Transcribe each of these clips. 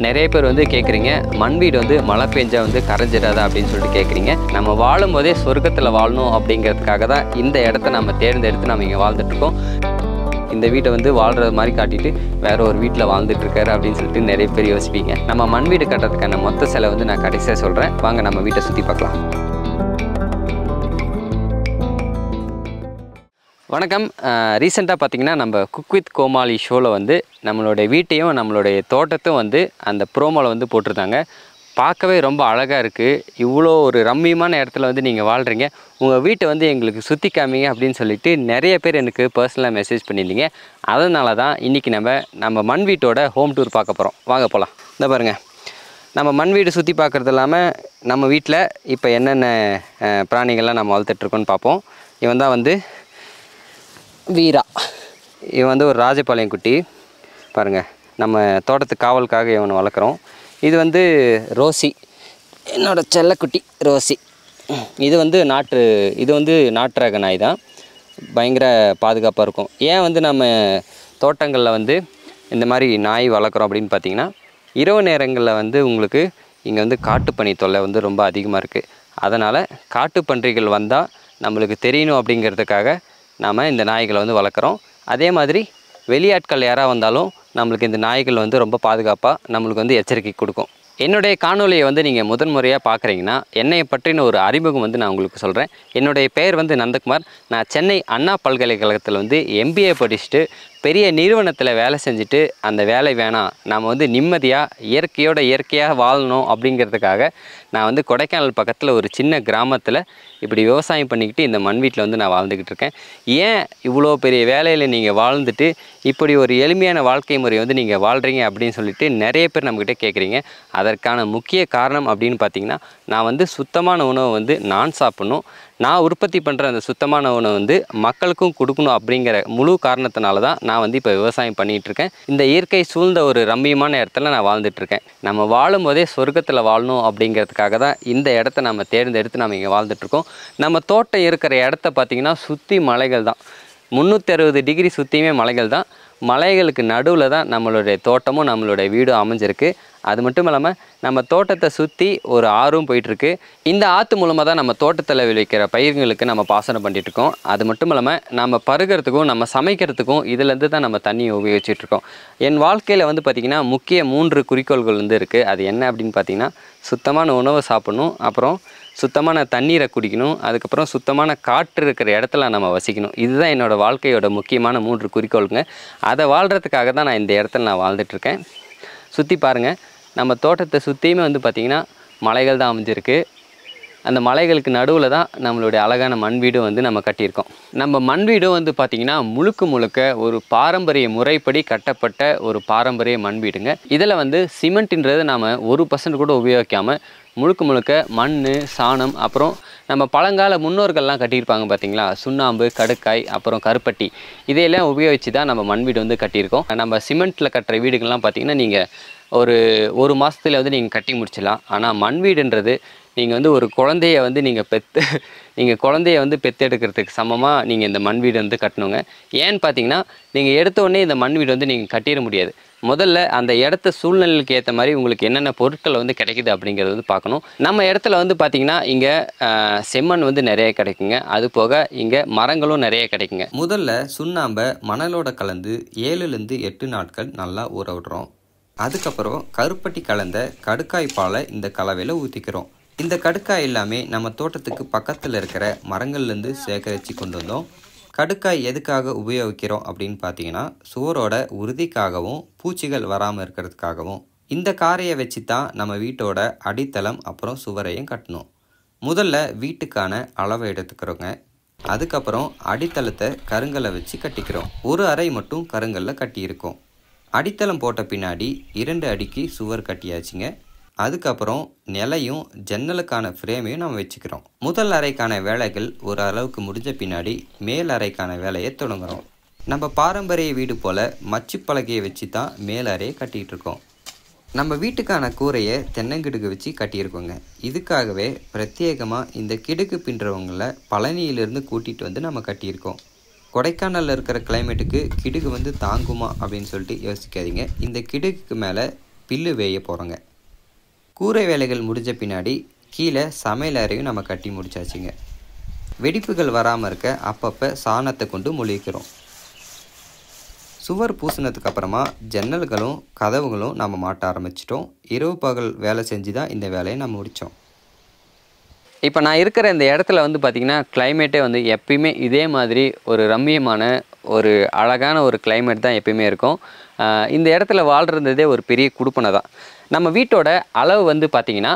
நிறைய பேர் வந்து கேட்குறீங்க, மண் வீடு வந்து மழை பெஞ்சா வந்து கரைஞ்சிடாதா அப்படின்னு சொல்லிட்டு கேட்குறீங்க. நம்ம வாழும்போதே சொர்க்கத்தில் வாழணும் அப்படிங்கிறதுக்காக தான் இந்த இடத்த நம்ம தேர்ந்தெடுத்து நம்ம இங்கே வாழ்ந்துட்டுருக்கோம். இந்த வீட்டை வந்து வாழ்கிற மாதிரி காட்டிட்டு வேற ஒரு வீட்டில் வாழ்ந்துட்டுருக்காரு அப்படின்னு சொல்லிட்டு நிறைய பேர் யோசிப்பீங்க. நம்ம மண் வீடு கட்டுறதுக்கான மொத்த செலவு வந்து நான் கடைசியாக சொல்கிறேன். வாங்க நம்ம வீட்டை சுற்றி பார்க்கலாம். வணக்கம். ரீசெண்டாக பார்த்தீங்கன்னா நம்ம குக் வித் கோமாளி ஷோவில் வந்து நம்மளுடைய வீட்டையும் நம்மளுடைய தோட்டத்தையும் வந்து அந்த ப்ரோமோவில் வந்து போட்டிருந்தாங்க. பார்க்கவே ரொம்ப அழகாக இருக்குது. இவ்வளோ ஒரு ரம்மியமான இடத்துல வந்து நீங்கள் வாழ்கிறீங்க, உங்கள் வீட்டை வந்து எங்களுக்கு சுற்றி காமிங்க அப்படின்னு சொல்லிட்டு நிறைய பேர் எனக்கு பர்சனலாக மெசேஜ் பண்ணியிருந்தீங்க. அதனால தான் இன்றைக்கி நம்ம மண் வீட்டோட ஹோம் டூர் பார்க்க போகிறோம். வாங்க போகலாம். இந்த பாருங்கள், நம்ம மண் வீடு சுற்றி பார்க்குறது இல்லாமல் நம்ம வீட்டில் இப்போ என்னென்ன பிராணிகள்லாம் நம்ம வளர்த்துட்ருக்கோன்னு பார்ப்போம். இவன் தான் வந்து வீரா. இவன் வந்து ஒரு ராஜபாளையம் குட்டி. பாருங்கள், நம்ம தோட்டத்து காவலுக்காக இவனை வளர்க்குறோம். இது வந்து ரோசி, என்னோடய செல்லக்குட்டி ரோசி. இது வந்து நாட்டு ரக நாய் தான். பயங்கர பாதுகாப்பாக இருக்கும். ஏன் வந்து நம்ம தோட்டங்களில் வந்து இந்த மாதிரி நாய் வளர்க்குறோம் அப்படின்னு பார்த்திங்கன்னா, இரவு நேரங்களில் வந்து உங்களுக்கு இங்கே வந்து காட்டுப்பன்றி தொல்லை வந்து ரொம்ப அதிகமாக இருக்குது. அதனால் காட்டுப்பன்றிகள் வந்தால் நம்மளுக்கு தெரியணும் அப்படிங்கிறதுக்காக நாம் இந்த நாய்களை வந்து வளர்க்குறோம். அதே மாதிரி வெளியாட்கள் யாராக வந்தாலும் நம்மளுக்கு இந்த நாய்கள் வந்து ரொம்ப பாதுகாப்பாக நம்மளுக்கு வந்து எச்சரிக்கை கொடுக்கும். என்னுடைய காணொலியை வந்து நீங்கள் முதன்முறையாக பார்க்குறீங்கன்னா என்னை பற்றின ஒரு அறிமுகம் வந்து நான் உங்களுக்கு சொல்கிறேன். என்னுடைய பெயர் வந்து நந்தகுமார். நான் சென்னை அண்ணா பல்கலைக்கழகத்தில் வந்து MBA படிச்சுட்டு பெரிய நிறுவனத்தில் வேலை செஞ்சுட்டு அந்த வேலை வேணாம், நாம் வந்து நிம்மதியாக இயற்கையாக வாழணும் அப்படிங்கிறதுக்காக நான் வந்து கொடைக்கானல் பக்கத்தில் ஒரு சின்ன கிராமத்தில் இப்படி விவசாயம் பண்ணிக்கிட்டு இந்த மண் வீட்டில் வந்து நான் வாழ்ந்துக்கிட்டு இருக்கேன். ஏன் இவ்வளோ பெரிய வேலையில் நீங்கள் வாழ்ந்துட்டு இப்படி ஒரு எளிமையான வாழ்க்கை முறை வந்து நீங்கள் வாழ்கிறீங்க அப்படின்னு சொல்லிட்டு நிறைய பேர் நம்மக்கிட்ட கேட்குறீங்க. அதற்கான முக்கிய காரணம் அப்படின்னு பார்த்திங்கன்னா, நான் வந்து சுத்தமான உணவை வந்து நான் சாப்பிட்ணும், நான் உற்பத்தி பண்ணுற அந்த சுத்தமான உணவை வந்து மக்களுக்கும் கொடுக்கணும் அப்படிங்கிற முழு காரணத்தினால தான் நான் வந்து இப்போ விவசாயம் பண்ணிகிட்ருக்கேன். இந்த இயற்கை சூழ்ந்த ஒரு ரம்மியமான இடத்துல நான் வாழ்ந்துட்டுருக்கேன். நம்ம வாழும்போதே சொர்க்கத்தில் வாழணும் அப்படிங்கிறதுக்காக தான் இந்த இடத்த நம்ம தேர்ந்தெடுத்து நம்ம இங்கே வாழ்ந்துட்டுருக்கோம். நம்ம தோட்டம் இருக்கிற இடத்த பார்த்திங்கன்னா சுற்றி மலைகள் தான். 360 டிகிரி சுற்றியுமே மலைகள் தான். மலைகளுக்கு நடுவில் தான் நம்மளுடைய தோட்டமும் நம்மளுடைய வீடும் அமைஞ்சிருக்கு. அது மட்டும் இல்லாமல் நம்ம தோட்டத்தை சுற்றி ஒரு ஆறும் போயிட்டுருக்கு. இந்த ஆற்று மூலமாக தான் நம்ம தோட்டத்தில் விளைவிக்கிற பயிர்களுக்கு நம்ம பாசனம் பண்ணிகிட்ருக்கோம். அது மட்டும் இல்லாமல் நம்ம பருகிறதுக்கும் நம்ம சமைக்கிறதுக்கும் இதிலேருந்து தான் நம்ம தண்ணியை உபயோகிச்சிட்ருக்கோம். என் வாழ்க்கையில் வந்து பார்த்திங்கன்னா முக்கிய 3 குறிக்கோள்கள் வந்து இருக்குது. அது என்ன அப்படின்னு பார்த்திங்கன்னா, சுத்தமான உணவை சாப்பிட்ணும், அப்புறம் சுத்தமான தண்ணீரை குடிக்கணும், அதுக்கப்புறம் சுத்தமான காற்று இருக்கிற இடத்துல நம்ம வசிக்கணும். இதுதான் என்னோடய வாழ்க்கையோட முக்கியமான 3 குறிக்கோளுங்க. அதை வாழ்கிறதுக்காக தான் நான் இந்த இடத்துல நான் வாழ்ந்துட்டுருக்கேன். சுற்றி பாருங்கள், நம்ம தோட்டத்தை சுற்றியுமே வந்து பார்த்திங்கன்னா மலைகள் தான் அமைஞ்சிருக்கு. அந்த மலைகளுக்கு நடுவில் தான் நம்மளுடைய அழகான மண் வீடும் வந்து நம்ம கட்டியிருக்கோம். நம்ம மண் வீடும் வந்து பார்த்திங்கன்னா முழுக்க ஒரு பாரம்பரிய முறைப்படி கட்டப்பட்ட ஒரு பாரம்பரிய மண் வீடுங்க. இதில் வந்து சிமெண்ட்ன்றது நாம் 1% கூட உபயோகிக்காமல் முழுக்க மண், சாணம், அப்புறம் நம்ம பழங்கால முன்னோர்கள்லாம் கட்டியிருப்பாங்க பார்த்திங்களா, சுண்ணாம்பு, கடுக்காய், அப்புறம் கருப்பட்டி, இதையெல்லாம் உபயோகித்து தான் நம்ம மண் வீடு வந்து கட்டியிருக்கோம். நம்ம சிமெண்ட்டில் கட்டுற வீடுகள்லாம் பார்த்திங்கன்னா நீங்கள் ஒரு மாதத்தில் வந்து நீங்கள் கட்டி முடிச்சிடலாம். ஆனால் மண் வீடுன்றது நீங்கள் வந்து ஒரு குழந்தைய வந்து நீங்கள் குழந்தைய வந்து பெற்றெடுக்கிறதுக்கு சமமாக நீங்கள் இந்த மண் வீடு வந்து கட்டணுங்க. ஏன்னு பார்த்தீங்கன்னா, நீங்கள் எடுத்த உடனே இந்த மண் வீடு வந்து நீங்கள் கட்டிட முடியாது. முதல்ல அந்த இடத்த சூழ்நிலைக்கு ஏற்ற மாதிரி உங்களுக்கு என்னென்ன பொருட்கள் வந்து கிடைக்குது அப்படிங்கிறது வந்து பார்க்கணும். நம்ம இடத்துல வந்து பார்த்திங்கன்னா இங்கே செம்மண் வந்து நிறைய கிடைக்குங்க. அது போக இங்கே மரங்களும் நிறைய கிடைக்குங்க. முதல்ல சுண்ணாம்பை மணலோட கலந்து 7லேருந்து 8 நாட்கள் நல்லா ஊற விடுறோம். அதுக்கப்புறம் கருப்பட்டி கலந்த கடுக்காய் பாலை இந்த கலவையில் ஊற்றிக்கிறோம். இந்த கடுக்காய் எல்லாமே நம்ம தோட்டத்துக்கு பக்கத்தில் இருக்கிற மரங்கள்லேருந்து சேகரித்து கொண்டு வந்தோம். கடுக்காய் எதுக்காக உபயோகிக்கிறோம் அப்படின்னு பார்த்தீங்கன்னா, சுவரோட உறுதிக்காகவும் பூச்சிகள் வராமல் இருக்கிறதுக்காகவும். இந்த காரையை வச்சு தான் நம்ம வீட்டோட அடித்தளம் அப்புறம் சுவரையும் கட்டணும். முதல்ல வீட்டுக்கான அளவை எடுத்துக்கிறோங்க. அதுக்கப்புறம் அடித்தளத்தை கருங்கல்லை வச்சு கட்டிக்கிறோம். ஒரு அறை மட்டும் கருங்கல்ல கட்டியிருக்கோம். அடித்தளம் போட்ட பின்னாடி 2 அடிக்கு சுவர் கட்டியாச்சுங்க. அதுக்கப்புறம் நிலையும் ஜன்னலுக்கான ஃப்ரேமையும் நம்ம வச்சுக்கிறோம். முதல் அறைக்கான வேலைகள் ஒரு அளவுக்கு முடிஞ்ச பின்னாடி மேல் அறைக்கான வேலையை தொடங்குறோம். நம்ம பாரம்பரிய வீடு போல் மச்சு பலகையை வச்சு தான் மேல் அறையை கட்டிகிட்டு இருக்கோம். நம்ம வீட்டுக்கான கூரையை தென்னங்கிடுகு வச்சு கட்டியிருக்கோங்க. இதுக்காகவே பிரத்யேகமாக இந்த கிடுகு பின்றவங்களை பழனியிலிருந்து கூட்டிகிட்டு வந்து நம்ம கட்டியிருக்கோம். கொடைக்கானலில் இருக்கிற கிளைமேட்டுக்கு கிடுகு வந்து தாங்குமா அப்படின்னு சொல்லிட்டு யோசிக்காதீங்க. இந்த கிடுகுக்கு மேலே பில்லு வேய போகிறோங்க. கூரை வேலைகள் முடிஞ்ச பின்னாடி கீழே சமையல் அறையும் நம்ம கட்டி முடிச்சாச்சுங்க. வெடிப்புகள் வராமல் இருக்க அப்பப்போ சாணத்தை கொண்டு மொழிக்கிறோம். சுவர் பூசினதுக்கு அப்புறமா ஜன்னல்களும் கதவுகளும் நம்ம மாட்ட ஆரம்பிச்சிட்டோம். இரவு பகல் வேலை செஞ்சு தான் இந்த வேலையை நம்ம முடித்தோம். இப்போ நான் இருக்கிற இந்த இடத்துல வந்து பார்த்திங்கன்னா கிளைமேட்டே வந்து எப்பயுமே இதே மாதிரி ஒரு ரம்மியமான ஒரு அழகான ஒரு கிளைமேட் தான் எப்பயுமே இருக்கும். இந்த இடத்துல வாழ்கிறதே ஒரு பெரிய குடுப்பனை தான். நம்ம வீட்டோட அளவு வந்து பார்த்திங்கன்னா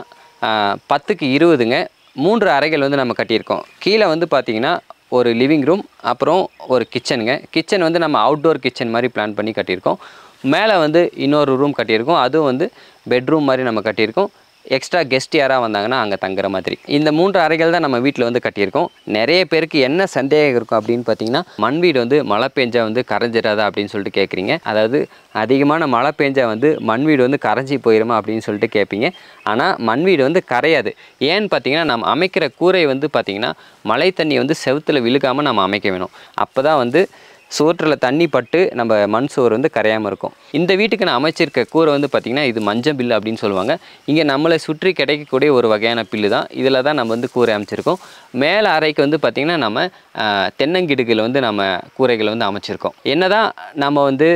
10க்கு 20ங்க. 3 அறைகள் வந்து நம்ம கட்டியிருக்கோம். கீழே வந்து பார்த்திங்கன்னா ஒரு லிவிங் ரூம், அப்புறம் ஒரு கிச்சனுங்க. கிச்சன் வந்து நம்ம அவுட்டோர் கிச்சன் மாதிரி பிளான் பண்ணி கட்டியிருக்கோம். மேலே வந்து இன்னொரு ரூம் கட்டியிருக்கோம். அதுவும் வந்து பெட்ரூம் மாதிரி நம்ம கட்டியிருக்கோம். எக்ஸ்ட்ரா கெஸ்ட் யாராக வந்தாங்கன்னா அங்கே தங்குற மாதிரி இந்த 3 அறைகள் தான் நம்ம வீட்டில் வந்து கட்டியிருக்கோம். நிறைய பேருக்கு என்ன சந்தேகம் இருக்கும் அப்படின்னு பார்த்தீங்கன்னா, மண் வீடு வந்து மழை பெஞ்சா வந்து கரைஞ்சிடாதா அப்படின்னு சொல்லிட்டு கேட்குறீங்க. அதாவது அதிகமான மழை பெஞ்சா வந்து மண் வீடு வந்து கரைஞ்சி போயிடுமா அப்படின்னு சொல்லிட்டு கேட்பீங்க. ஆனால் மண் வீடு வந்து கரையாது. ஏன்னு பார்த்தீங்கன்னா, நம்ம அமைக்கிற கூரை வந்து பார்த்திங்கன்னா மழை தண்ணி வந்து செவுத்தில் விழுகாமல் நம்ம அமைக்க வேணும். அப்போ தான் வந்து சோற்றில் தண்ணி பட்டு நம்ம மண் சோறு வந்து கரையாமல் இருக்கும். இந்த வீட்டுக்கு நான் அமைச்சிருக்க கூரை வந்து பார்த்திங்கன்னா இது மஞ்சள் பில்லு அப்படின்னு சொல்லுவாங்க. இங்கே நம்மளை சுற்றி கிடைக்கக்கூடிய ஒரு வகையான பில்லு தான். இதில் தான் நம்ம வந்து கூரை அமைச்சிருக்கோம். மேலே அறைக்கு வந்து பார்த்திங்கன்னா நம்ம தென்னங்கிடுகளை வந்து நம்ம கூரைகளை வந்து அமைச்சிருக்கோம். என்ன தான் நம்ம வந்து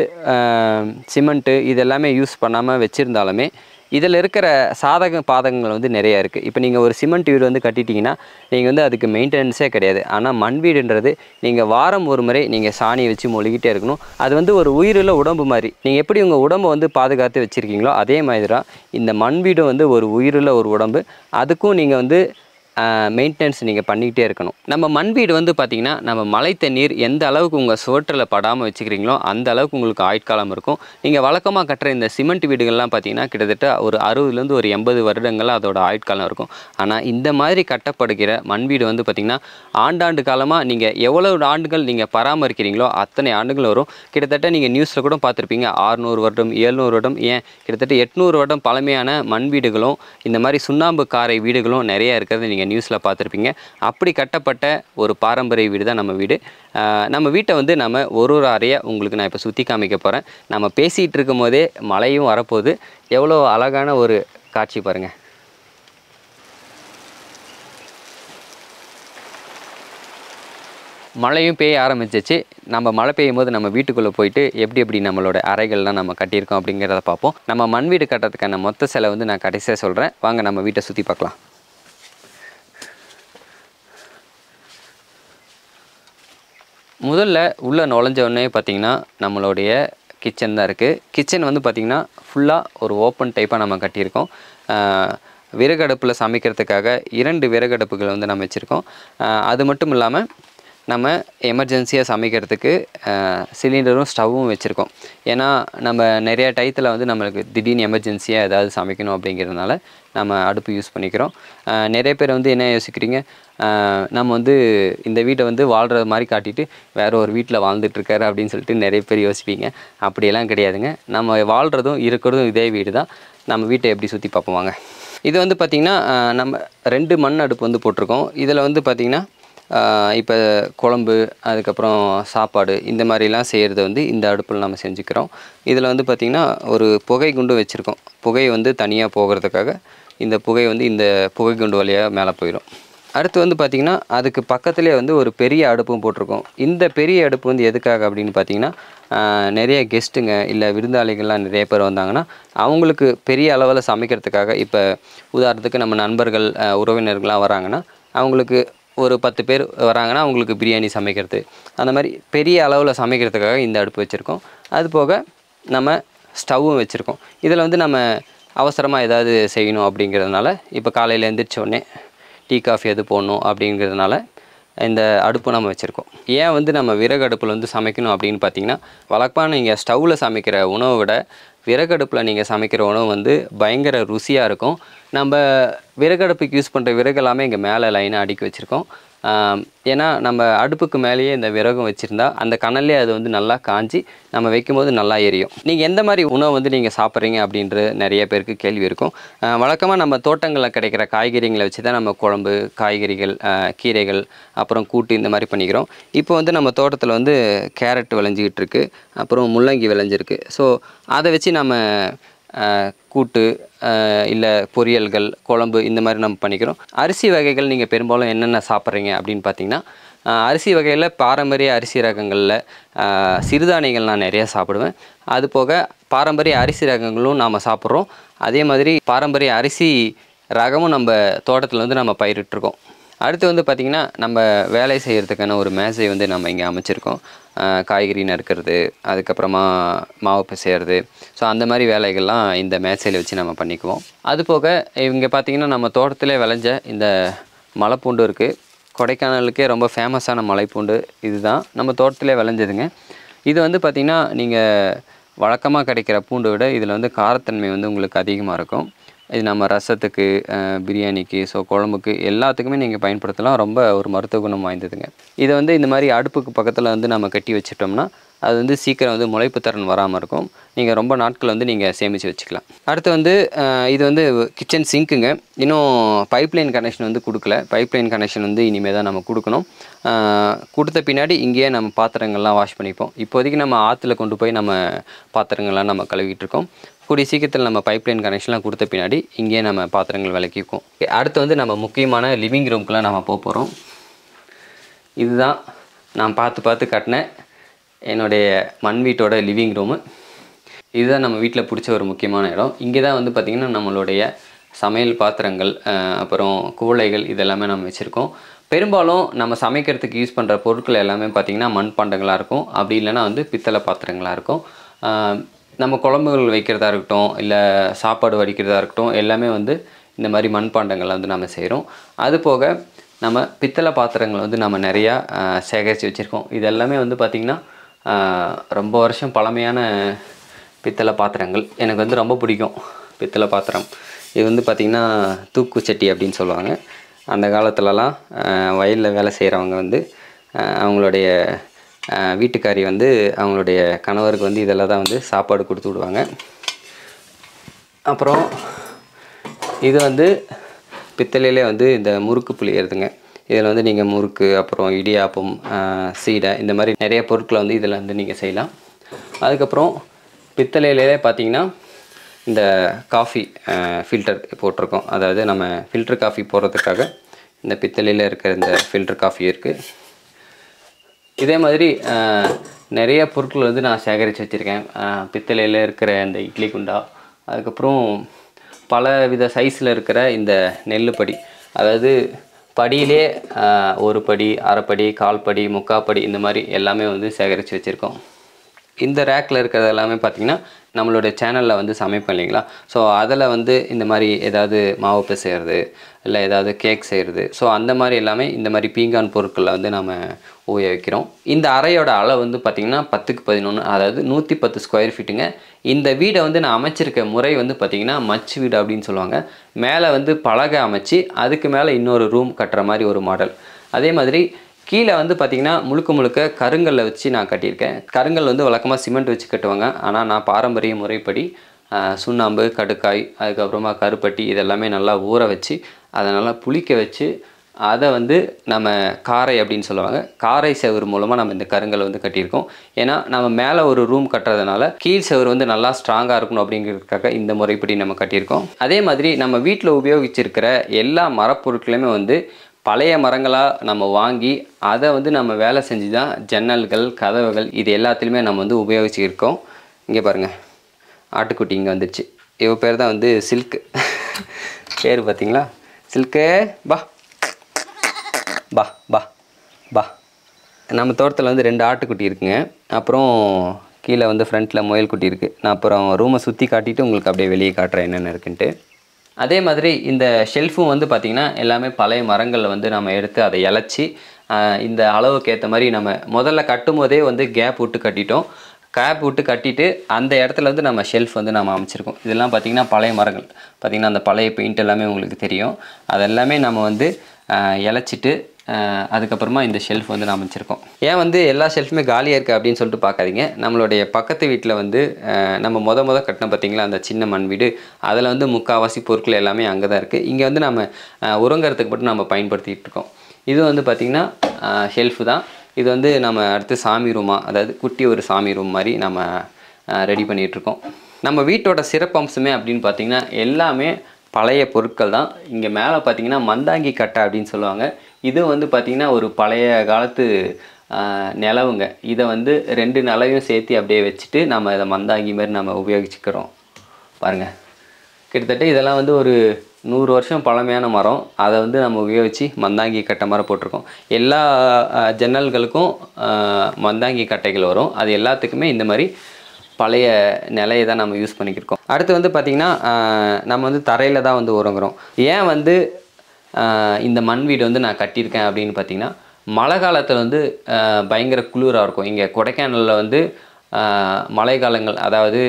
சிமெண்ட்டு இதெல்லாமே யூஸ் பண்ணாமல் வச்சுருந்தாலுமே இதில் இருக்கிற சாதக பாதகங்கள் வந்து நிறையா இருக்குது. இப்போ நீங்கள் ஒரு சிமெண்ட் வீடு வந்து கட்டிட்டிங்கன்னா நீங்கள் வந்து அதுக்கு மெயின்டெனன்ஸே கிடையாது. ஆனால் மண் வீடுன்றது நீங்கள் வாரம் ஒரு முறை நீங்கள் சாணியை வச்சு மொழிகிட்டே இருக்கணும். அது வந்து ஒரு உயிருள்ள உடம்பு மாதிரி. நீங்கள் எப்படி உங்கள் உடம்பை வந்து பாதுகாத்து வச்சுருக்கீங்களோ அதே மாதிரி தான் இந்த மண் வீடும் வந்து ஒரு உயிருள்ள ஒரு உடம்பு. அதுக்கும் நீங்கள் வந்து மெயின்டெனன்ஸ் நீங்கள் பண்ணிக்கிட்டே இருக்கணும். நம்ம மண் வீடு வந்து பார்த்திங்கன்னா நம்ம மழை தண்ணீர் எந்த அளவுக்கு உங்கள் சுவற்றில் படாமல் வச்சுக்கிறீங்களோ அந்த அளவுக்கு உங்களுக்கு ஆயுட்காலம் இருக்கும். நீங்கள் வழக்கமாக கட்டுற இந்த சிமெண்ட் வீடுகள்லாம் பார்த்திங்கன்னா கிட்டத்தட்ட ஒரு 60லேருந்து ஒரு 80 வருடங்கள் அதோட ஆயுட்காலம் இருக்கும். ஆனால் இந்த மாதிரி கட்டப்படுகிற மண் வீடு வந்து பார்த்திங்கன்னா ஆண்டாண்டு காலமாக நீங்கள் எவ்வளவு ஆண்டுகள் நீங்கள் பராமரிக்கிறீங்களோ அத்தனை ஆண்டுகள் வரும். கிட்டத்தட்ட நீங்கள் நியூஸில் கூட பார்த்துருப்பீங்க 600 வருடம் 700 வருடம் ஏன் கிட்டத்தட்ட 800 வருடம் பழமையான மண் வீடுகளும் இந்த மாதிரி சுண்ணாம்பு காரை வீடுகளும் நிறைய இருக்கிறது நீங்கள் நியூஸில் பார்த்துருப்பீங்க. அப்படி கட்டப்பட்ட ஒரு பாரம்பரிய வீடு தான் நம்ம வீடு. நம்ம வீட்டை வந்து நம்ம ஒரு அறையாக உங்களுக்கு நான் இப்போ சுற்றி காமிக்க போகிறேன். நம்ம பேசிகிட்டு இருக்கும் போதே மழையும் வரப்போகுது. எவ்வளோ அழகான ஒரு காட்சி பாருங்கள். மழையும் பெய்ய ஆரம்பிச்சிச்சு. நம்ம மழை பெய்யும் போது நம்ம வீட்டுக்குள்ளே போயிட்டு எப்படி நம்மளோட அறைகள்லாம் நம்ம கட்டியிருக்கோம் அப்படிங்கிறத பார்ப்போம். நம்ம மண் வீடு கட்டுறதுக்கான மொத்த செலவு வந்து நான் கடைசியாக சொல்கிறேன். வாங்க நம்ம வீட்டை சுற்றி பார்க்கலாம். முதல்ல உள்ளே நுழைஞ்சோடனே பார்த்திங்கன்னா நம்மளுடைய கிச்சன் தான் இருக்குது. கிச்சன் வந்து பார்த்திங்கன்னா ஃபுல்லாக ஒரு ஓப்பன் டைப்பாக நம்ம கட்டியிருக்கோம். விறகடுப்பில் சமைக்கிறதுக்காக 2 விறகடுப்புகள் வந்து நம்ம வச்சுருக்கோம். அது மட்டும் இல்லாமல் நம்ம எமர்ஜென்சியாக சமைக்கிறதுக்கு சிலிண்டரும் ஸ்டவ்வும் வச்சுருக்கோம். ஏன்னா நம்ம நிறையா டயத்தில் வந்து நம்மளுக்கு திடீர்னு எமர்ஜென்சியாக ஏதாவது சமைக்கணும் அப்படிங்கிறதுனால நம்ம அடுப்பு யூஸ் பண்ணிக்கிறோம். நிறைய பேர் வந்து என்ன யோசிக்கிறீங்க, நம்ம வந்து இந்த வீட்டை வந்து வாழ்கிற மாதிரி காட்டிட்டு வேறு ஒரு வீட்டில் வாழ்ந்துட்டுருக்காரு அப்படின்னு சொல்லிட்டு நிறைய பேர் யோசிப்பீங்க. அப்படியெல்லாம் கிடையாதுங்க. நம்ம வாழ்கிறதும் இருக்கிறதும் இதே வீடு தான். நம்ம வீட்டை எப்படி சுற்றி பார்ப்போம் வாங்க. இது வந்து பார்த்திங்கன்னா நம்ம 2 மண் அடுப்பு வந்து போட்டிருக்கோம். இதில் வந்து பார்த்திங்கன்னா இப்போ குழம்பு அதுக்கப்புறம் சாப்பாடு இந்த மாதிரிலாம் செய்கிறது வந்து இந்த அடுப்பில் நம்ம செஞ்சுக்கிறோம். இதில் வந்து பார்த்திங்கன்னா ஒரு புகை குண்டு வச்சுருக்கோம். புகை வந்து தனியாக போகிறதுக்காக இந்த புகை வந்து இந்த புகை குண்டு வழியாக மேலே போயிடும். அடுத்து வந்து பார்த்திங்கன்னா அதுக்கு பக்கத்துலேயே வந்து ஒரு பெரிய அடுப்பும் போட்டிருக்கோம். இந்த பெரிய அடுப்பு வந்து எதுக்காக அப்படின்னு பார்த்திங்கன்னா நிறைய கெஸ்ட்டுங்க இல்லை விருந்தாளிகள்லாம் நிறைய பேர் வந்தாங்கன்னா அவங்களுக்கு பெரிய அளவில் சமைக்கிறதுக்காக, இப்போ உதாரணத்துக்கு நம்ம நண்பர்கள் உறவினர்கள்லாம் வராங்கன்னா அவங்களுக்கு ஒரு 10 பேர் வராங்கன்னா அவங்களுக்கு பிரியாணி சமைக்கிறது அந்த மாதிரி பெரிய அளவில் சமைக்கிறதுக்காக இந்த அடுப்பு வச்சுருக்கோம். அது போக நம்ம ஸ்டவ்வும் வச்சுருக்கோம். இதில் வந்து நம்ம அவசரமாக ஏதாவது செய்யணும் அப்படிங்கிறதுனால இப்போ காலையில் எழுந்திரிச்சோடனே டீ காஃபி எது போடணும் அப்படிங்கிறதுனால இந்த அடுப்பு நம்ம வச்சுருக்கோம். ஏன் வந்து நம்ம விறகு அடுப்பில் வந்து சமைக்கணும் அப்படின்னு பார்த்திங்கன்னா, வழக்கமாக நீங்கள் ஸ்டவ்வில் சமைக்கிற உணவை விட விறகடுப்பில் நீங்கள் சமைக்கிற உணவு வந்து பயங்கர ருசியாக இருக்கும். நம்ம விறகடுப்புக்கு யூஸ் பண்ணுற விறகு எல்லாமே இங்கே மேலே லைனாக அடுக்கி வச்சுருக்கோம். ஏன்னா நம்ம அடுப்புக்கு மேலேயே இந்த விறகும் வச்சுருந்தா அந்த கனல்லே அது வந்து நல்லா காஞ்சி நம்ம வைக்கும்போது நல்லா எரியும். நீங்கள் எந்த மாதிரி உணவு வந்து நீங்கள் சாப்பிட்றீங்க அப்படின்ற நிறைய பேருக்கு கேள்வி இருக்கும். வழக்கமாக நம்ம தோட்டங்களில் கிடைக்கிற காய்கறிகளை வச்சு தான் நம்ம குழம்பு, காய்கறிகள், கீரைகள், அப்புறம் கூட்டு இந்த மாதிரி பண்ணிக்கிறோம். இப்போ வந்து நம்ம தோட்டத்தில் வந்து கேரட் விளைஞ்சிக்கிட்டு இருக்குது, அப்புறம் முள்ளங்கி விளைஞ்சிருக்கு. ஸோ அதை வச்சு நம்ம கூட்டு இல்லை பொரியல்கள், குழம்பு இந்த மாதிரி நம்ம பண்ணிக்கிறோம். அரிசி வகைகள் நீங்கள் பெரும்பாலும் என்னென்ன சாப்பிட்றீங்க அப்படின்னு பார்த்தீங்கன்னா, அரிசி வகையில் பாரம்பரிய அரிசி ரகங்களில் சிறுதானியங்கள் நான் நிறையா சாப்பிடுவேன். அது போக பாரம்பரிய அரிசி ரகங்களும் நாம் சாப்பிட்றோம். அதே மாதிரி பாரம்பரிய அரிசி ரகமும் நம்ம தோட்டத்தில் வந்து நம்ம பயிரிட்டுருக்கோம். அடுத்து வந்து பார்த்திங்கன்னா, நம்ம வேலை செய்கிறதுக்கான ஒரு மேசை வந்து நம்ம இங்கே அமைச்சிருக்கோம். காய்கறி நறுக்கிறது, அதுக்கப்புறமா மாவு பிசையிறது, ஸோ அந்த மாதிரி வேலைகள்லாம் இந்த மேசையில் வச்சு நம்ம பண்ணிக்குவோம். அது போக இங்கே பார்த்திங்கன்னா, நம்ம தோட்டத்திலே விளைஞ்ச இந்த மலைப்பூண்டு இருக்குது. கொடைக்கானலுக்கே ரொம்ப ஃபேமஸான மலைப்பூண்டு இதுதான். நம்ம தோட்டத்திலே விளைஞ்சதுங்க. இது வந்து பார்த்திங்கன்னா, நீங்கள் வழக்கமாக கிடைக்கிற பூண்டை விட இதில் வந்து காரத்தன்மை வந்து உங்களுக்கு அதிகமாக இருக்கும். இது நம்ம ரசத்துக்கு, பிரியாணிக்கு, ஸோ குழம்புக்கு எல்லாத்துக்குமே நீங்கள் பயன்படுத்தலாம். ரொம்ப ஒரு மருத்துவ குணம் வாய்ந்ததுங்க. இதை வந்து இந்த மாதிரி அடுப்புக்கு பக்கத்தில் வந்து நம்ம கட்டி வச்சிட்டோம்னா அது வந்து சீக்கிரம் வந்து முளைப்பு திறன் வராமல் இருக்கும். நீங்கள் ரொம்ப நாட்கள் வந்து நீங்கள் சேமித்து வச்சுக்கலாம். அடுத்து வந்து இது வந்து கிச்சன் சிங்க்குங்க. இன்னும் பைப்லைன் கனெக்ஷன் வந்து கொடுக்கல. பைப்லைன் கனெக்ஷன் வந்து இனிமேல் தான் நம்ம கொடுக்கணும். கொடுத்த பின்னாடி இங்கேயே நம்ம பாத்திரங்கள்லாம் வாஷ் பண்ணிப்போம். இப்போதைக்கு நம்ம ஆற்றுல கொண்டு போய் நம்ம பாத்திரங்கள்லாம் நம்ம கழுவிட்டு இருக்கோம். கூடிய சீக்கிரத்தில் நம்ம பைப்லைன் கனெக்ஷன்லாம் கொடுத்த பின்னாடி இங்கேயே நம்ம பாத்திரங்கள் விளக்கிக்குவோம். அடுத்து வந்து நம்ம முக்கியமான லிவிங் ரூம்க்குலாம் நம்ம போகிறோம். இதுதான் நான் பார்த்து கட்டின என்னுடைய மண் வீட்டோட லிவிங் ரூமு. இதுதான் நம்ம வீட்டில் பிடிச்ச ஒரு முக்கியமான இடம். இங்கே தான் வந்து பார்த்திங்கன்னா நம்மளுடைய சமையல் பாத்திரங்கள், அப்புறம் குவளைகள் இதெல்லாமே நம்ம வச்சுருக்கோம். பெரும்பாலும் நம்ம சமைக்கிறதுக்கு யூஸ் பண்ணுற பொருட்கள் எல்லாமே பார்த்திங்கன்னா மண் பாண்டங்களாக இருக்கும். அப்படி இல்லைன்னா வந்து பித்தளை பாத்திரங்களாக இருக்கும். நம்ம குழம்புகள் வைக்கிறதா இருக்கட்டும், இல்லை சாப்பாடு வடிக்கிறதா இருக்கட்டும், எல்லாமே வந்து இந்த மாதிரி மண்பாண்டங்கள் வந்து நம்ம செய்கிறோம். அது போக நம்ம பித்தளை பாத்திரங்கள் வந்து நம்ம நிறையா சேகரித்து வச்சுருக்கோம். இது எல்லாமே வந்து பார்த்திங்கன்னா ரொம்ப வருஷம் பழமையான பித்தளை பாத்திரங்கள். எனக்கு வந்து ரொம்ப பிடிக்கும் பித்தளை பாத்திரம். இது வந்து பார்த்திங்கன்னா தூக்குச்சட்டி அப்படின்னு சொல்லுவாங்க. அந்த காலத்துலலாம் வயலில் வேலை செய்கிறவங்க வந்து அவங்களுடைய வீட்டுக்காரி வந்து அவங்களுடைய கணவருக்கு வந்து இதெல்லாம் தான் வந்து சாப்பாடு கொடுத்து விடுவாங்க. அப்புறம் இது வந்து பித்தளையிலே வந்து இந்த முறுக்கு புளியறதுங்க. இதில் வந்து நீங்கள் முறுக்கு, அப்புறம் இடியாப்பம், சீடை இந்த மாதிரி நிறைய பொருட்களை வந்து இதில் வந்து நீங்கள் செய்யலாம். அதுக்கப்புறம் பித்தளையிலே பார்த்திங்கன்னா இந்த காஃபி ஃபில்டர் போட்டிருக்கோம். அதாவது நம்ம ஃபில்டர் காஃபி போடுறதுக்காக இந்த பித்தளையில் இருக்கிற இந்த ஃபில்டர் காஃபி இருக்குது. இதே மாதிரி நிறைய பொருட்கள் வந்து நான் சேகரித்து வச்சுருக்கேன். பித்தளையில் இருக்கிற இந்த இட்லி குண்டா, அதுக்கப்புறம் பல வித சைஸில் இருக்கிற இந்த நெல்லுப்படி, அதாவது படியிலே ஒரு படி, அரைப்படி, கால் படி, முக்கால் படி இந்த மாதிரி எல்லாமே வந்து சேகரித்து வச்சுருக்கோம். இந்த ரேக்கில் இருக்கிறது எல்லாமே பார்த்திங்கன்னா நம்மளோட சேனலில் வந்து சமைப்போம் இல்லைங்களா. ஸோ அதில் வந்து இந்த மாதிரி ஏதாவது மாவு பிசைகிறது, இல்லை ஏதாவது கேக் செய்கிறது, ஸோ அந்த மாதிரி எல்லாமே இந்த மாதிரி பீங்கான் பொருட்களை வந்து நம்ம உபயோகிக்கிறோம். இந்த அறையோட அளவு வந்து பார்த்திங்கன்னா 10x11, அதாவது 110 ஸ்கொயர் ஃபீட்டுங்க. இந்த வீடை வந்து நான் அமைச்சிருக்க முறை வந்து பார்த்திங்கன்னா மச்சு வீடு அப்படின்னு சொல்லுவாங்க. மேலே வந்து பலகை அமைச்சு அதுக்கு மேலே இன்னொரு ரூம் கட்டுற மாதிரி ஒரு மாடல். அதே மாதிரி கீழே வந்து பார்த்திங்கன்னா முழுக்க கருங்கல்லை வச்சு நான் கட்டியிருக்கேன். கருங்கல் வந்து வழக்கமாக சிமெண்ட் வச்சு கட்டுவாங்க. ஆனால் நான் பாரம்பரிய முறைப்படி சுண்ணாம்பு, கடுக்காய், அதுக்கப்புறமா கருப்பட்டி இதெல்லாமே நல்லா ஊற வச்சு அதை நல்லா புளிக்க வச்சு அதை வந்து நம்ம காரை அப்படின்னு சொல்லுவாங்க, காரை செவுறு மூலமாக நம்ம இந்த கருங்கல் வந்து கட்டியிருக்கோம். ஏன்னா நம்ம மேலே ஒரு ரூம் கட்டுறதுனால கீழ் செவுறு வந்து நல்லா ஸ்ட்ராங்காக இருக்கணும் அப்படிங்கிறதுக்காக இந்த முறைப்படி நம்ம கட்டியிருக்கோம். அதே மாதிரி நம்ம வீட்டில் உபயோகிச்சிருக்கிற எல்லா மரப்பொருட்களுமே வந்து பழைய மரங்களாக நம்ம வாங்கி அதை வந்து நம்ம வேலை செஞ்சு தான் ஜன்னல்கள், கதவுகள் இது எல்லாத்துலேயுமே நம்ம வந்து உபயோகிச்சுருக்கோம். இங்கே பாருங்கள், ஆட்டுக்குட்டி இங்கே வந்துடுச்சு. இவ பேர் தான் வந்து சில்க்கு. பேர் பார்த்தீங்களா, சில்க்கு பா பா பா பா. நம்ம தோட்டத்தில் வந்து 2 ஆட்டுக்குட்டி இருக்குங்க. அப்புறம் கீழே வந்து ஃப்ரண்ட்டில் முயல் குட்டி இருக்குது. நான் அப்புறம் ரூமை சுற்றி காட்டிட்டு உங்களுக்கு அப்படியே வெளியே காட்டுறேன் என்னென்ன இருக்குன்ட்டு. அதே மாதிரி இந்த ஷெல்ஃபும் வந்து பார்த்திங்கன்னா எல்லாமே பழைய மரங்களில் வந்து நம்ம எடுத்து அதை இலச்சி இந்த அளவுக்கு ஏற்ற மாதிரி நம்ம முதல்ல கட்டும் போதே வந்து கேப் விட்டு கட்டிட்டோம். கேப் விட்டு கட்டிட்டு அந்த இடத்துல வந்து நம்ம ஷெல்ஃப் வந்து நம்ம அமைச்சிருக்கோம். இதெல்லாம் பார்த்திங்கன்னா பழைய மரங்கள், பார்த்திங்கன்னா அந்த பழைய பெயிண்ட் எல்லாமே உங்களுக்கு தெரியும். அதெல்லாமே நம்ம வந்து இலச்சிட்டு அதுக்கப்புறமா இந்த ஷெல்ஃப் வந்து நான் அமைச்சிருக்கோம். ஏன் வந்து எல்லா ஷெல்ஃபுமே காலியாக இருக்குது அப்படின்னு சொல்லிட்டு பார்க்காதீங்க. நம்மளுடைய பக்கத்து வீட்டில் வந்து நம்ம முத கட்டின பார்த்திங்களா அந்த சின்ன மண் வீடு, அதில் வந்து முக்கால்வாசி பொருட்கள் எல்லாமே அங்கே தான் இருக்குது. இங்கே வந்து நம்ம உரங்கறதுக்கு மட்டும் நம்ம பயன்படுத்திகிட்டு இருக்கோம். இது வந்து பார்த்திங்கன்னா ஷெல்ஃபு தான். இது வந்து நம்ம அடுத்து சாமி ரூமாக, அதாவது குட்டி ஒரு சாமி ரூம் மாதிரி நம்ம ரெடி பண்ணிகிட்ருக்கோம். நம்ம வீட்டோட சிறப்பம்சமே அப்படின்னு பார்த்தீங்கன்னா எல்லாமே பழைய பொருட்கள் தான். இங்கே மேலே பார்த்தீங்கன்னா மந்தாங்கி கட்டை அப்படின்னு சொல்லுவாங்க. இது வந்து பார்த்திங்கன்னா ஒரு பழைய காலத்து நிலவுங்க. இதை வந்து 2 நிலவையும் சேர்த்து அப்படியே வச்சுட்டு நம்ம இதை மந்தாங்கி மாதிரி நம்ம உபயோகிச்சுக்கிறோம். பாருங்கள், கிட்டத்தட்ட இதெல்லாம் வந்து ஒரு 100 வருஷம் பழமையான மரம். அதை வந்து நம்ம உபயோகித்து மந்தாங்கி கட்டை மாதிரி போட்டிருக்கோம். எல்லா ஜன்னல்களுக்கும் மந்தாங்கி கட்டைகள் வரும். அது எல்லாத்துக்குமே இந்த மாதிரி பழைய நிலையை தான் நம்ம யூஸ் பண்ணிக்கிருக்கோம். அடுத்து வந்து பார்த்திங்கன்னா நம்ம வந்து தரையில் தான் வந்து உறங்குறோம். ஏன் வந்து இந்த மண் வீடு வந்து நான் கட்டியிருக்கேன் அப்படின்னு பார்த்திங்கன்னா, மழை காலத்தில் வந்து பயங்கர குளிராக இருக்கும். இங்கே கொடைக்கானலில் வந்து மழை காலங்கள், அதாவது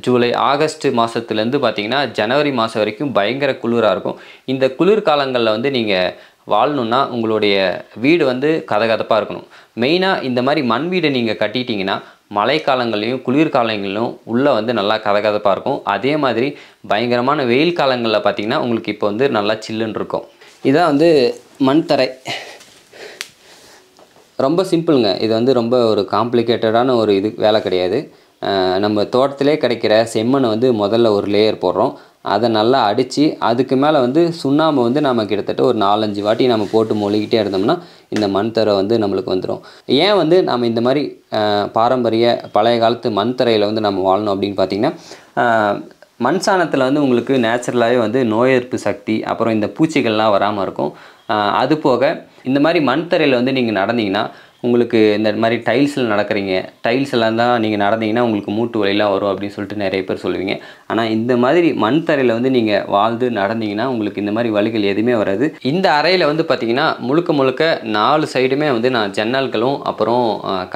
ஜூலை ஆகஸ்ட் மாதத்துலேருந்து பார்த்திங்கன்னா ஜனவரி மாதம் வரைக்கும் பயங்கர குளிராக இருக்கும். இந்த குளிர் காலங்களில் வந்து நீங்கள் வாழணுன்னா உங்களுடைய வீடு வந்து கதகதப்பாக இருக்கணும். மெயினாக இந்த மாதிரி மண் வீடை நீங்கள் கட்டிட்டிங்கன்னா மழைக்காலங்கள்லையும் குளிர்காலங்களிலும் உள்ளே வந்து நல்லா கதகதப்பாக இருக்கும். அதே மாதிரி பயங்கரமான வெயில் காலங்களில் பார்த்திங்கன்னா உங்களுக்கு இப்போ வந்து நல்லா சில்லுன்னு இருக்கும். இதான் வந்து மண் தரை. ரொம்ப சிம்பிளுங்க. இது வந்து ரொம்ப ஒரு காம்ப்ளிகேட்டடான ஒரு வேலை கிடையாது. நம்ம தோட்டத்திலே கிடைக்கிற செம்மண்ணை வந்து முதல்ல ஒரு லேயர் போடுறோம். அதை நல்லா அடித்து அதுக்கு மேலே வந்து சுண்ணாம்பு வந்து நம்ம கிட்டத்தட்ட ஒரு 4-5 வாட்டி நம்ம போட்டு மொழிகிட்டே இருந்தோம்னா இந்த மண் தரை வந்து நம்மளுக்கு வந்துடும். ஏன் வந்து நம்ம இந்த மாதிரி பாரம்பரிய பழைய காலத்து மண் தரையில் வந்து நம்ம வாழணும் அப்படின்னு பார்த்திங்கன்னா, மண் சாணத்தில் வந்து உங்களுக்கு நேச்சுரலாகவே வந்து நோய் எதிர்ப்பு சக்தி, அப்புறம் இந்த பூச்சிகள்லாம் வராமல் இருக்கும். அது போக இந்த மாதிரி மண் தரையில் வந்து நீங்கள் நடந்தீங்கன்னா உங்களுக்கு இந்த மாதிரி டைல்ஸில் நடக்கிறீங்க, டைல்ஸ் எல்லாம் தான் நீங்கள் நடந்தீங்கன்னா உங்களுக்கு மூட்டு வலிலாம் வரும் அப்படின்னு சொல்லிட்டு நிறைய பேர் சொல்லுவீங்க. ஆனால் இந்த மாதிரி மண் தரையில் வந்து நீங்கள் வாழ்ந்து நடந்தீங்கன்னா உங்களுக்கு இந்த மாதிரி வலிகள் எதுவுமே வராது. இந்த அறையில் வந்து பார்த்திங்கன்னா முழுக்க 4 சைடுமே வந்து நான் ஜன்னல்களும் அப்புறம்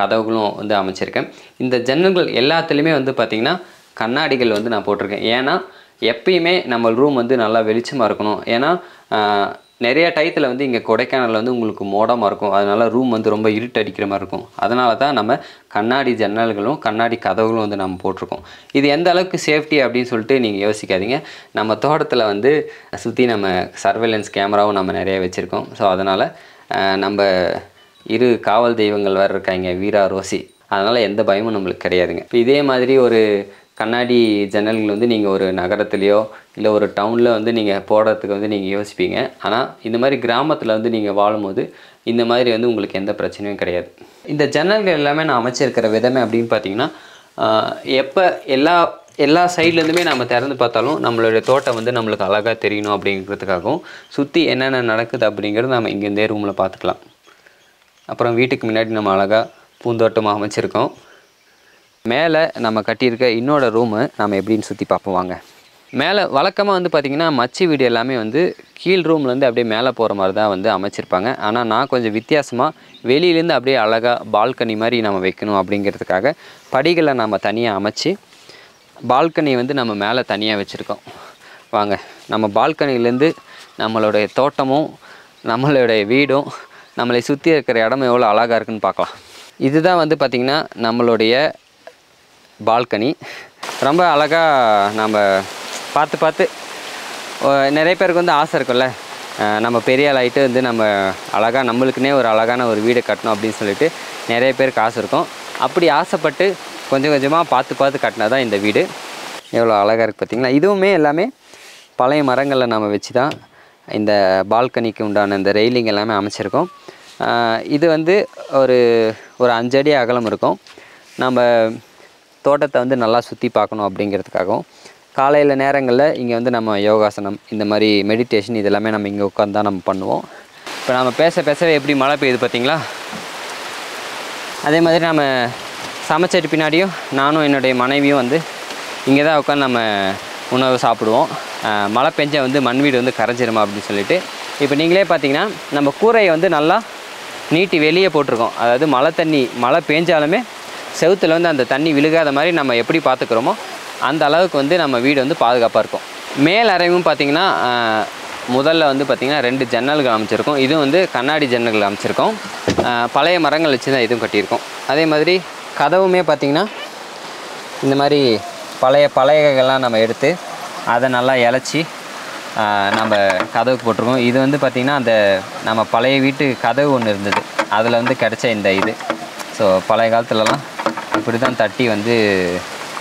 கதவுகளும் வந்து அமைச்சிருக்கேன். இந்த ஜன்னல்கள் எல்லாத்துலேயுமே வந்து பார்த்திங்கன்னா கண்ணாடிகள் வந்து நான் போட்டிருக்கேன். ஏன்னா எப்பயுமே நம்ம ரூம் வந்து நல்லா வெளிச்சமாக இருக்கணும். ஏன்னா நிறைய டயத்தில் வந்து இங்கே கொடைக்கானலில் வந்து உங்களுக்கு மோடமாக இருக்கும். அதனால் ரூம் வந்து ரொம்ப இருட்டு அடிக்கிற மாதிரி இருக்கும். அதனால தான் நம்ம கண்ணாடி ஜன்னல்களும் கண்ணாடி கதவுகளும் வந்து நம்ம போட்டிருக்கோம். இது எந்த அளவுக்கு சேஃப்டி அப்படின்னு சொல்லிட்டு நீங்கள் யோசிக்காதீங்க. நம்ம தோட்டத்தில் வந்து சுற்றி நம்ம சர்வேலன்ஸ் கேமராவும் நம்ம நிறைய வச்சுருக்கோம். ஸோ அதனால் நம்ம 2 காவல் தெய்வங்கள் வேறு இருக்காங்க, வீரா ரோசி. அதனால் எந்த பயமும் நம்மளுக்கு கிடையாதுங்க. இப்போ இதே மாதிரி ஒரு கண்ணாடி ஜன்னல்கள் வந்து நீங்கள் ஒரு நகரத்துலேயோ இல்லை ஒரு டவுனில் வந்து நீங்கள் போடுறதுக்கு வந்து நீங்கள் யோசிப்பீங்க. ஆனால் இந்த மாதிரி கிராமத்தில் வந்து நீங்கள் வாழும்போது இந்த மாதிரி வந்து உங்களுக்கு எந்த பிரச்சனையும் கிடையாது. இந்த ஜன்னல்கள் எல்லாமே நான் அமைச்சிருக்கிற விதமே அப்படின்னு பார்த்தீங்கன்னா, எப்போ எல்லா சைட்லேருந்துமே நம்ம திறந்து பார்த்தாலும் நம்மளுடைய தோட்டம் வந்து நம்மளுக்கு அழகாக தெரியணும் அப்படிங்கிறதுக்காகவும், சுற்றி என்னென்ன நடக்குது அப்படிங்கிறது நம்ம இங்கேருந்தே ரூமில் பார்த்துக்கலாம். அப்புறம் வீட்டுக்கு முன்னாடி நம்ம அழகாக பூந்தோட்டமாக அமைச்சிருக்கோம். மேலே நம்ம கட்டியிருக்க இன்னோட ரூமு நம்ம எப்படின்னு சுற்றி பார்ப்போம் வாங்க. மேலே வழக்கமாக வந்து பார்த்திங்கன்னா மச்சி வீடு எல்லாமே வந்து கீழ் ரூம்லேருந்து அப்படியே மேலே போகிற மாதிரி தான் வந்து அமைச்சிருப்பாங்க. ஆனால் நான் கொஞ்சம் வித்தியாசமாக வெளியிலேருந்து அப்படியே அழகாக பால்கனி மாதிரி நம்ம வைக்கணும் அப்படிங்கிறதுக்காக படிகளை நம்ம தனியாக அமைச்சு பால்கனி வந்து நம்ம மேலே தனியாக வச்சுருக்கோம். வாங்க, நம்ம பால்கனிலேருந்து நம்மளுடைய தோட்டமும் நம்மளுடைய வீடும் நம்மளை சுற்றி இருக்கிற இடமும் எவ்வளோ அழகாக இருக்குதுன்னு பார்க்கலாம். இதுதான் வந்து பார்த்திங்கன்னா நம்மளுடைய பால்கனி. ரொம்ப அழகாக நம்ம பார்த்து நிறைய பேருக்கு வந்து ஆசை இருக்கும்ல, நம்ம பெரிய ஆளாயிட்டு வந்து நம்ம அழகாக நம்மளுக்குன்னே ஒரு அழகான ஒரு வீடு கட்டணும் அப்படின்னு சொல்லிட்டு நிறைய பேருக்கு ஆசை இருக்கும். அப்படி ஆசைப்பட்டு கொஞ்சம் கொஞ்சமாக பார்த்து கட்டினா தான் இந்த வீடு. எவ்வளோ அழகாக இருக்குது பார்த்திங்களா. இதுவுமே எல்லாமே பழைய மரங்களில் நம்ம வச்சு தான் இந்த பால்கனிக்கு உண்டான இந்த ரெயிலிங் எல்லாமே அமைச்சிருக்கோம். இது வந்து ஒரு 5 அடி அகலம் இருக்கும். நம்ம தோட்டத்தை வந்து நல்லா சுற்றி பார்க்கணும் அப்படிங்கிறதுக்காகவும் காலையில் நேரங்களில் இங்கே வந்து நம்ம யோகாசனம், இந்த மாதிரி மெடிடேஷன் இதெல்லாமே நம்ம இங்கே உட்காந்து தான் நம்ம பண்ணுவோம். இப்போ நம்ம பேசவே எப்படி மழை பெய்யுது பார்த்திங்களா. அதே மாதிரி நம்ம சமைச்சிட்டு பின்னாடியும் நானும் என்னுடைய மனைவியும் வந்து இங்கே தான் உட்காந்து நம்ம உணவு சாப்பிடுவோம். மழை பெஞ்சா வந்து மண் வீடு வந்து கரைஞ்சிருமா அப்படின்னு சொல்லிட்டு. இப்போ நீங்களே பார்த்தீங்கன்னா நம்ம கூரையை வந்து நல்லா நீட்டி வெளியே போட்டிருக்கோம். அதாவது மழை பெஞ்சாலுமே செவுத்தில் வந்து அந்த தண்ணி விழுகாத மாதிரி நம்ம எப்படி பார்த்துக்கிறோமோ அந்த அளவுக்கு வந்து நம்ம வீடு வந்து பாதுகாப்பாக இருக்கும். மேல் அறையும் பார்த்திங்கன்னா முதல்ல வந்து பார்த்திங்கன்னா 2 ஜன்னல்கள் அமைச்சிருக்கோம். இதுவும் வந்து கண்ணாடி ஜன்னல்கள் அமைச்சிருக்கோம். பழைய மரங்கள் வச்சு தான் இதுவும் கட்டியிருக்கோம். அதே மாதிரி கதவுமே பார்த்திங்கன்னா இந்த மாதிரி பழையகள்லாம் நம்ம எடுத்து அதை நல்லா இலச்சி நம்ம கதவுக்கு போட்டிருக்கோம். இது வந்து பார்த்திங்கன்னா அந்த நம்ம பழைய வீட்டு கதவு ஒன்று இருந்தது, அதில் வந்து கிடச்ச இந்த இது. ஸோ பழைய காலத்துலலாம் இப்படி தான் தட்டி வந்து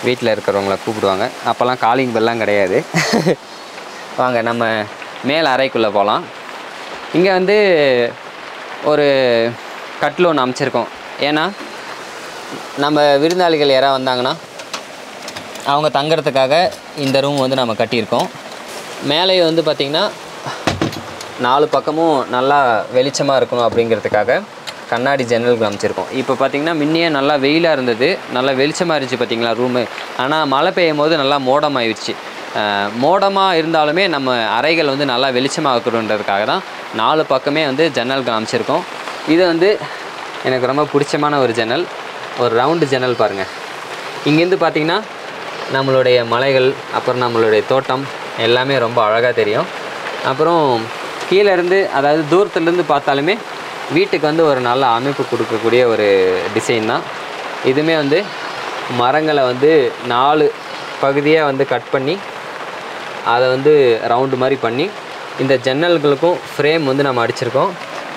வீட்டில் இருக்கிறவங்கள கூப்பிடுவாங்க. அப்போல்லாம் காலிங் பெல்லாம் கிடையாது. வாங்க நம்ம மேல் அறைக்குள்ளே போகலாம். இங்கே வந்து ஒரு கட்டில் ஒன்று அமைச்சிருக்கோம். ஏன்னா நம்ம விருந்தாளிகள் யாராவது வந்தாங்கன்னா அவங்க தங்குறதுக்காக இந்த ரூம் வந்து நம்ம கட்டியிருக்கோம். மேலேயே வந்து பார்த்திங்கன்னா 4 பக்கமும் நல்லா வெளிச்சமாக இருக்கணும் அப்படிங்கிறதுக்காக கண்ணாடி ஜன்னல்கள் அமைச்சிருக்கோம். இப்போ பார்த்திங்கன்னா முன்னையே நல்லா வெயிலாக இருந்தது, நல்லா வெளிச்சமாக இருந்துச்சு பார்த்திங்களா ரூமு. ஆனால் மழை பெய்யும் போது நல்லா மோடமாகிடுச்சு. மோடமாக இருந்தாலுமே நம்ம அறைகள் வந்து நல்லா வெளிச்சமாக இருக்கணுன்றதுக்காக தான் 4 பக்கமே வந்து ஜன்னல்கள் அமைச்சிருக்கோம். இது வந்து எனக்கு ரொம்ப பிடிச்சமான ஒரு ஜன்னல், ஒரு ரவுண்டு ஜன்னல் பாருங்கள். இங்கேருந்து பார்த்திங்கன்னா நம்மளுடைய மலைகள், அப்புறம் நம்மளுடைய தோட்டம் எல்லாமே ரொம்ப அழகாக தெரியும். அப்புறம் கீழே இருந்து, அதாவது தூரத்துலேருந்து பார்த்தாலுமே வீட்டுக்கு வந்து ஒரு நல்ல அமைப்பு கொடுக்கக்கூடிய ஒரு டிசைன் தான். இதுவுமே வந்து மரங்களை வந்து 4 பகுதியாக வந்து கட் பண்ணி அதை வந்து ரவுண்டு மாதிரி பண்ணி இந்த ஜன்னல்களுக்கும் ஃப்ரேம் வந்து நம்ம அடிச்சிருக்கோம்.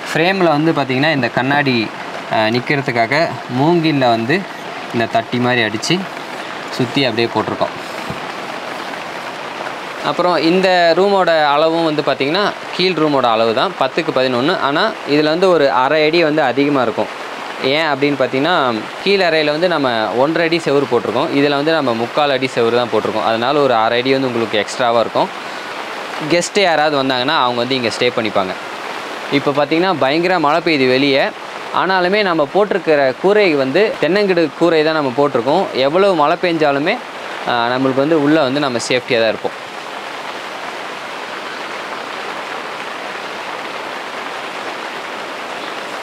ஃப்ரேமில் வந்து பார்த்திங்கன்னா இந்த கண்ணாடி நிற்கிறதுக்காக மூங்கிலில் வந்து இந்த தட்டி மாதிரி அடித்து சுற்றி அப்படியே போட்டிருக்கோம். அப்புறம் இந்த ரூமோட அளவும் வந்து பார்த்திங்கன்னா கீழ் ரூமோட அளவு தான் 10x11. ஆனால் இதில் வந்து ஒரு அரை அடி வந்து அதிகமாக இருக்கும். ஏன் அப்படின்னு பார்த்திங்கன்னா கீழ் அறையில் வந்து நம்ம 1.5 அடி செவுறு போட்டிருக்கோம். இதில் வந்து நம்ம 3/4 அடி செவுறு தான் போட்டிருக்கோம். அதனால் ஒரு அரை அடி வந்து உங்களுக்கு எக்ஸ்ட்ராவாக இருக்கும். கெஸ்ட்டு யாராவது வந்தாங்கன்னா அவங்க வந்து இங்கே ஸ்டே பண்ணிப்பாங்க. இப்போ பார்த்திங்கன்னா பயங்கர மழை பெய்யுது வெளியே. ஆனாலுமே நம்ம போட்டிருக்கிற கூரை வந்து தென்னங்கிடு கூரை தான் நம்ம போட்டிருக்கோம். எவ்வளோ மழை பெஞ்சாலுமே நம்மளுக்கு வந்து உள்ளே வந்து நம்ம சேஃப்டியாக தான் இருப்போம்.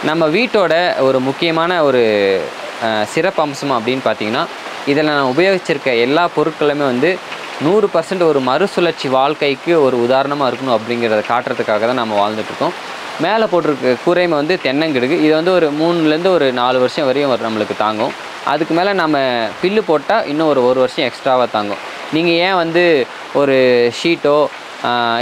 நம்ம வீட்டோட ஒரு முக்கியமான ஒரு சிறப்பம்சம் அப்படின்னு பார்த்திங்கன்னா இதில் நான் உபயோகிச்சிருக்க எல்லா பொருட்களுமே வந்து 100% ஒரு மறுசுழற்சி வாழ்க்கைக்கு ஒரு உதாரணமாக இருக்கணும் அப்படிங்கிறத காட்டுறதுக்காக தான் நம்ம வாழ்ந்துட்டுருக்கோம். மேலே போட்டிருக்க கூரைமை வந்து தென்னங்கிடுகு. இது வந்து ஒரு 3லேருந்து ஒரு 4 வருஷம் வரையும் நம்மளுக்கு தாங்கும். அதுக்கு மேலே நம்ம பில்லு போட்டால் இன்னும் ஒரு வருஷம் எக்ஸ்ட்ராவாக தாங்கும். நீங்கள் ஏன் வந்து ஒரு ஷீட்டோ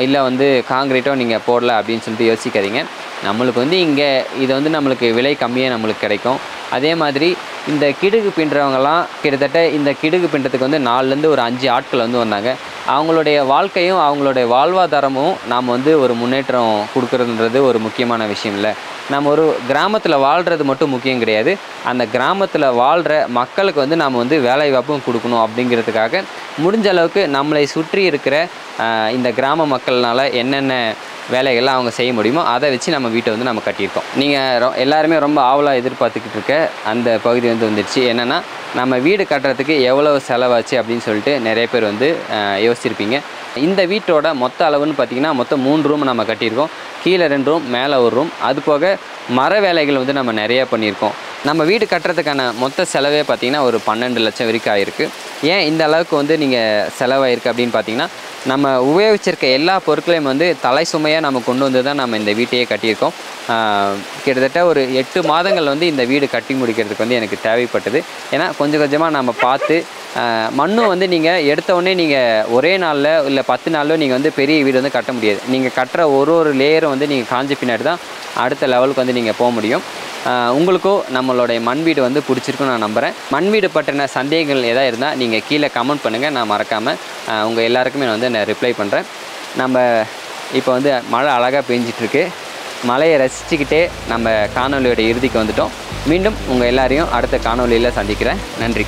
இல்லை வந்து காங்கிரீட்டோ நீங்கள் போடல அப்படின்னு சொல்லிட்டு யோசிக்காதீங்க. நம்மளுக்கு வந்து இங்கே இது வந்து நம்மளுக்கு விலை கம்மியாக நம்மளுக்கு கிடைக்கும். அதே மாதிரி இந்த கிடுகு பின்னுறவங்கலாம் கிட்டத்தட்ட இந்த கிடுகு பின்னுறதுக்கு வந்து 4லேருந்து ஒரு 5 ஆட்கள் வந்து வந்தாங்க. அவங்களுடைய வாழ்க்கையும் அவங்களுடைய வாழ்வாதாரமும் நாம் வந்து ஒரு முன்னேற்றம் கொடுக்குறதுன்றது ஒரு முக்கியமான விஷயம் இல்லை. நம்ம ஒரு கிராமத்தில் வாழ்கிறது மட்டும் முக்கியம் கிடையாது. அந்த கிராமத்தில் வாழ்கிற மக்களுக்கு வந்து நாம் வந்து வேலைவாய்ப்பும் கொடுக்கணும். அப்படிங்கிறதுக்காக முடிஞ்ச அளவுக்கு நம்மளை சுற்றி இருக்கிற இந்த கிராம மக்கள்னால் என்னென்ன வேலைகள்லாம் அவங்க செய்ய முடியுமோ அதை வச்சு நம்ம வீட்டை வந்து நம்ம கட்டியிருக்கோம். நீங்கள் எல்லாருமே ரொம்ப ஆவலாக எதிர்பார்த்துக்கிட்டு இருக்க அந்த பகுதி வந்து வந்துடுச்சு. என்னென்னா நம்ம வீடு கட்டுறதுக்கு எவ்வளவு செலவாச்சு அப்படின்னு சொல்லிட்டு நிறைய பேர் வந்து யோசிச்சிருப்பீங்க. இந்த வீட்டோட மொத்த அளவுன்னு பார்த்திங்கன்னா மொத்தம் 3 ரூம் நம்ம கட்டியிருக்கோம். கீழே 2 ரூம், மேலே 1 ரூம். அது போக மர வேலைகள் வந்து நம்ம நிறையா பண்ணியிருக்கோம். நம்ம வீடு கட்டுறதுக்கான மொத்த செலவே பார்த்திங்கன்னா ஒரு 12 லட்சம் வரைக்கும் ஆகிருக்கு. ஏன் இந்த அளவுக்கு வந்து நீங்கள் செலவாயிருக்கு அப்படின்னு பார்த்திங்கன்னா நம்ம உபயோகிச்சிருக்க எல்லா பொருட்களையும் வந்து தலை சுமையாக நம்ம கொண்டு வந்து தான் நம்ம இந்த வீட்டையே கட்டியிருக்கோம். கிட்டத்தட்ட ஒரு 8 மாதங்கள் வந்து இந்த வீடு கட்டி முடிக்கிறதுக்கு வந்து எனக்கு தேவைப்பட்டது. ஏன்னா கொஞ்சம் கொஞ்சமாக நம்ம பார்த்து மண்ணும் வந்து நீங்கள் எடுத்தவுடனே நீங்கள் ஒரே நாளில் இல்லை 10 நாளில் நீங்கள் வந்து பெரிய வீடு வந்து கட்ட முடியாது. நீங்கள் கட்டுற ஒரு லேயரும் வந்து நீங்கள் காஞ்ச பின்னாடி தான் அடுத்த லெவலுக்கு வந்து நீங்கள் போக முடியும். உங்களுக்கும் நம்மளுடைய மண் வீடு வந்து பிடிச்சிருக்குன்னு நான் நம்புகிறேன். மண் வீடு பற்றின சந்தேகங்கள் எதாவது இருந்தால் நீங்கள் கீழே கமெண்ட் பண்ணுங்கள். நான் மறக்காமல் உங்கள் எல்லாருக்குமே நான் வந்து ரிப்ளை பண்ணுறேன். நம்ம இப்போ வந்து மழை அழகாக பெஞ்சிட்ருக்கு. மழையை ரசிச்சுக்கிட்டே நம்ம காணொலியோட இறுதிக்கு வந்துட்டோம். மீண்டும் உங்கள் எல்லாரையும் அடுத்த காணொலியில் சந்திக்கிறேன். நன்றி.